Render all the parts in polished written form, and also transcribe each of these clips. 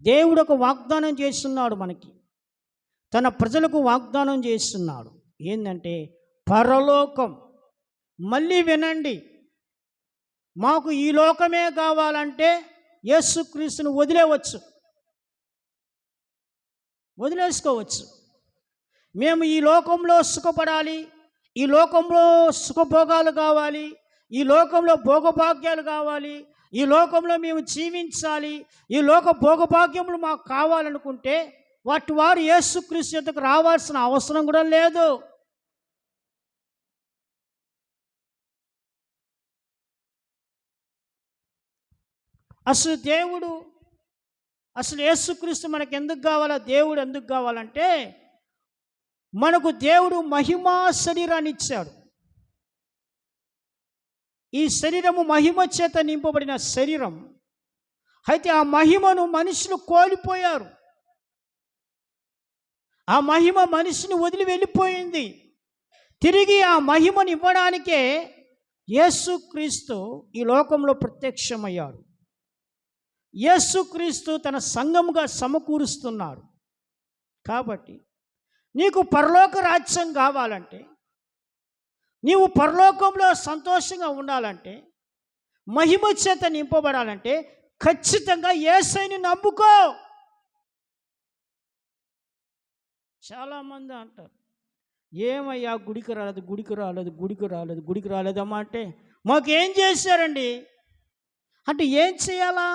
దేవుడు ఒక వాగ్దానం చేస్తున్నాడు మనకి, తన ప్రజలకు వాగ్దానం చేస్తున్నాడు. ఏంటంటే పరలోకం. మళ్ళీ వినండి, మాకు ఈ లోకమే కావాలంటే యేసుక్రీస్తుని వదిలేసుకోవచ్చు. మేము ఈ లోకంలో సుఖపడాలి, ఈ లోకంలో సుఖభోగాలు కావాలి, ఈ లోకంలో భోగభాగ్యాలు కావాలి, ఈ లోకంలో మేము జీవించాలి, ఈ లోక భోగభాగ్యములు మాకు కావాలనుకుంటే వాటి వారు యేసుక్రీస్తు యొద్దకు రావాల్సిన అవసరం కూడా లేదు. అసలు యేసుక్రీస్తు మనకు ఎందుకు కావాలా? దేవుడు ఎందుకు కావాలంటే మనకు దేవుడు మహిమా శరీరాన్ని ఇచ్చాడు. ఈ శరీరము మహిమ చేత నింపబడిన శరీరం. అయితే ఆ మహిమను మనుషులు కోల్పోయారు. ఆ మహిమ మనిషిని వదిలి వెళ్ళిపోయింది. తిరిగి ఆ మహిమను ఇవ్వడానికే యేసుక్రీస్తు ఈ లోకంలో ప్రత్యక్షమయ్యాడు. యేసుక్రీస్తు తన సంఘముగా సమకూరుస్తున్నాడు. కాబట్టి నీకు పరలోక రాజ్యం కావాలంటే, నీవు పరలోకంలో సంతోషంగా ఉండాలంటే, మహిమ చేత నింపబడాలంటే ఖచ్చితంగా యేసయ్యని నమ్ముకో. చాలామంది అంటారు, ఏమయ్యా గుడికి రాలేదమ్మా అంటే, మాకేం చేశారండి అంటే, ఏం చేయాలా?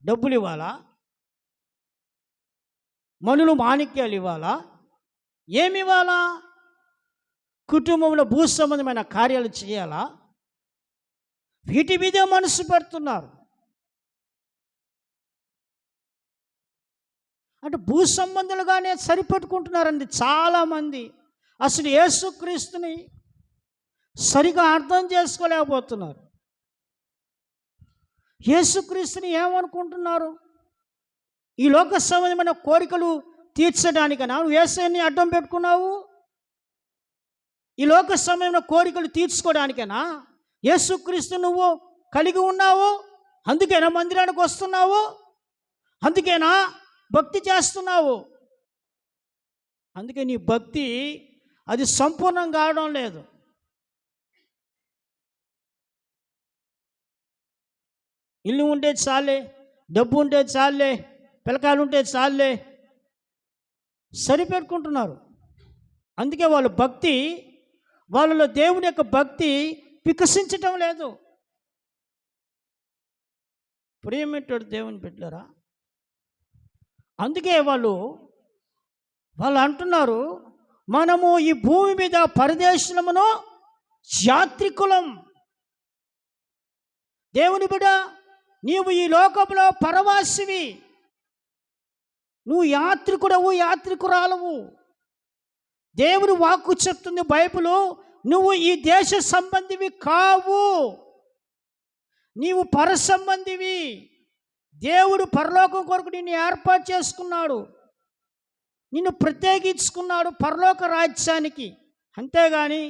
డబ్బులు ఇవ్వాలా? మనులు మాణిక్యాలు ఇవ్వాలా? ఏమి ఇవ్వాలా? కుటుంబంలో భూ సంబంధమైన కార్యాలు చేయాలా? వీటి మీదే మనసు పెడుతున్నారు. అంటే భూ సంబంధాలుగానే సరిపెట్టుకుంటున్నారండి చాలామంది. అసలు యేసుక్రీస్తుని సరిగా అర్థం చేసుకోలేకపోతున్నారు. యేసుక్రీస్తుని ఏమనుకుంటున్నారు? ఈ లోక సంబంధమైన కోరికలు తీర్చడానికనా నువ్వు యేసయ్యని అడ్డం పెట్టుకున్నావు? ఈ లోక సంబంధమైన కోరికలు తీర్చుకోవడానికనా యేసుక్రీస్తు నువ్వు కలిగి ఉన్నావు? అందుకేనా మందిరానికి వస్తున్నావు? అందుకేనా భక్తి చేస్తున్నావు? అందుకే నీ భక్తి అది సంపూర్ణం కావడం లేదు. ఇల్లు ఉంటే చాలే, డబ్బు ఉంటే చాలే, పిల్లకాయలు ఉంటే చాలే సరిపెట్టుకుంటున్నారు. అందుకే వాళ్ళలో దేవుని యొక్క భక్తి వికసించటం లేదు. ప్రియమైనటువంటి దేవుని బిడ్డలారా, అందుకే వాళ్ళు అంటున్నారు, మనము ఈ భూమి మీద పరదేశమును యాత్రికులం. దేవుని బిడ్డ, నీవు ఈ లోకంలో పరవాసివి, నువ్వు యాత్రికురాలవు. దేవుని వాక్కు చెప్తుంది బైబిలు, నువ్వు ఈ దేశ సంబంధివి కావు, నీవు పర సంబంధివి. దేవుడు పరలోకం కొరకు నిన్ను ఏర్పాటు చేసుకున్నాడు, నిన్ను ప్రత్యేకించుకున్నాడు పరలోక రాజ్యానికి. అంతేగాని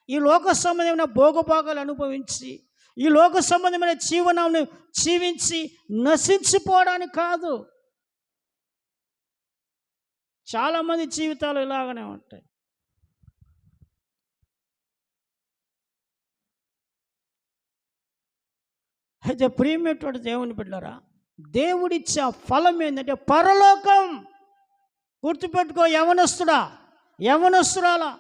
ఈ లోక సంబంధమైన భోగభోగాలు అనుభవించి, ఈ లోక సంబంధమైన జీవనాన్ని జీవించి నశించిపోవడానికి కాదు. చాలామంది జీవితాలు ఇలాగనే ఉంటాయి. అయితే ప్రియమైనటువంటి దేవుని బిడ్డలారా, దేవుడిచ్చే ఫలం ఏంటంటే పరలోకం. గుర్తుపెట్టుకో, యవనస్తురాలా,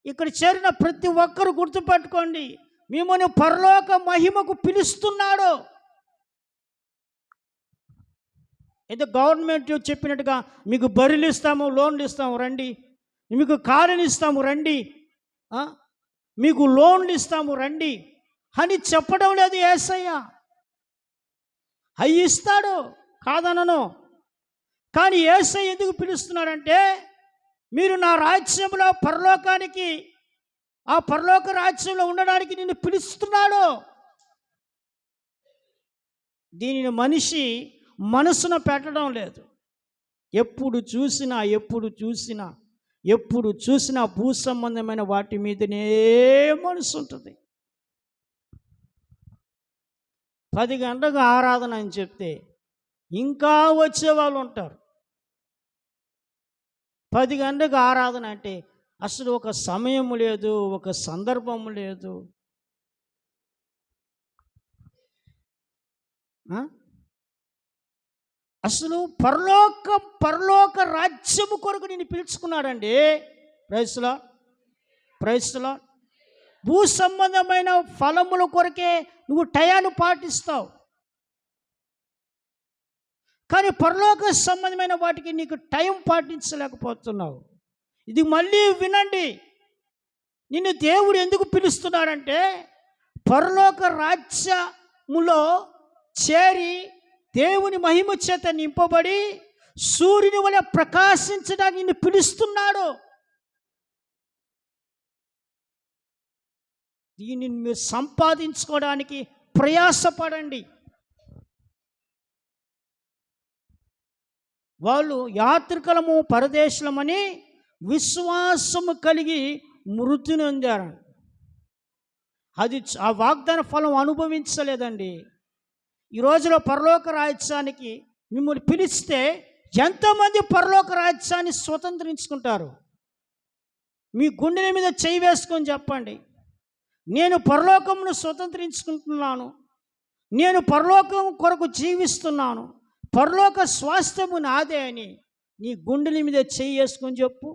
ఇక్కడ చేరిన ప్రతి ఒక్కరు గుర్తుపెట్టుకోండి, మిమ్మల్ని పరలోక మహిమకు పిలుస్తున్నాడు. అయితే గవర్నమెంట్ చెప్పినట్టుగా మీకు బర్రెలు ఇస్తాము, లోన్లు ఇస్తాము రండి, మీకు కారులు ఇస్తాము రండి, మీకు లోన్లు ఇస్తాము రండి అని చెప్పడం లేదు యేసయ్య. అవి ఇస్తాడు, కాదనను. కానీ యేసయ్య ఎందుకు పిలుస్తున్నాడంటే, మీరు నా రాజ్యంలో పరలోకానికి, ఆ పరలోక రాజ్యంలో ఉండడానికి నిన్ను పిలుస్తున్నాడు. దీనిని మనిషి మనసున పెట్టడం లేదు. ఎప్పుడు చూసినా భూ సంబంధమైన వాటి మీదనే మనసు ఉంటుంది. 10 గంటలకు ఆరాధన అని చెప్తే ఇంకా వచ్చేవాళ్ళు ఉంటారు. 10 గంటలకు ఆరాధన అంటే అసలు ఒక సమయం లేదు, ఒక సందర్భం లేదు. ఆ? అసలు పరలోక రాజ్యము కొరకు నేను పిలుచుకున్నాడండి. ప్రైస్లా ప్రైస్లా భూ సంబంధమైన ఫలముల కొరకే నువ్వు టయాన్ని పాటిస్తావు, కానీ పరలోక సంబంధమైన వాటికి నీకు టైం పాటించలేకపోతున్నావు. ఇది మళ్ళీ వినండి. నిన్ను దేవుడు ఎందుకు పిలుస్తున్నాడంటే పరలోక రాజ్యములో చేరి దేవుని మహిమ చేత నింపబడి సూర్యుని వలె ప్రకాశించడానికి నిన్ను పిలుస్తున్నాడు. దీనిని మీరు సంపాదించుకోవడానికి ప్రయాసపడండి. వాళ్ళు యాత్రికులము పరదేశులమని విశ్వాసము కలిగి మృతి నొందారు. అది ఆ వాగ్దాన ఫలం అనుభవించలేదండి. ఈ రోజులో పరలోక రాజ్యానికి మిమ్మల్ని పిలిస్తే ఎంతమంది పరలోక రాజ్యాన్ని స్వతంత్రించుకుంటారు? మీ గుండెల మీద చేయి వేసుకొని చెప్పండి, నేను పరలోకమును స్వతంత్రించుకుంటున్నాను, నేను పరలోకం కొరకు జీవిస్తున్నాను, పరలోక స్వాస్థ్యము నాదే అని నీ గుండెల మీద చేయి వేసుకొని చెప్పు.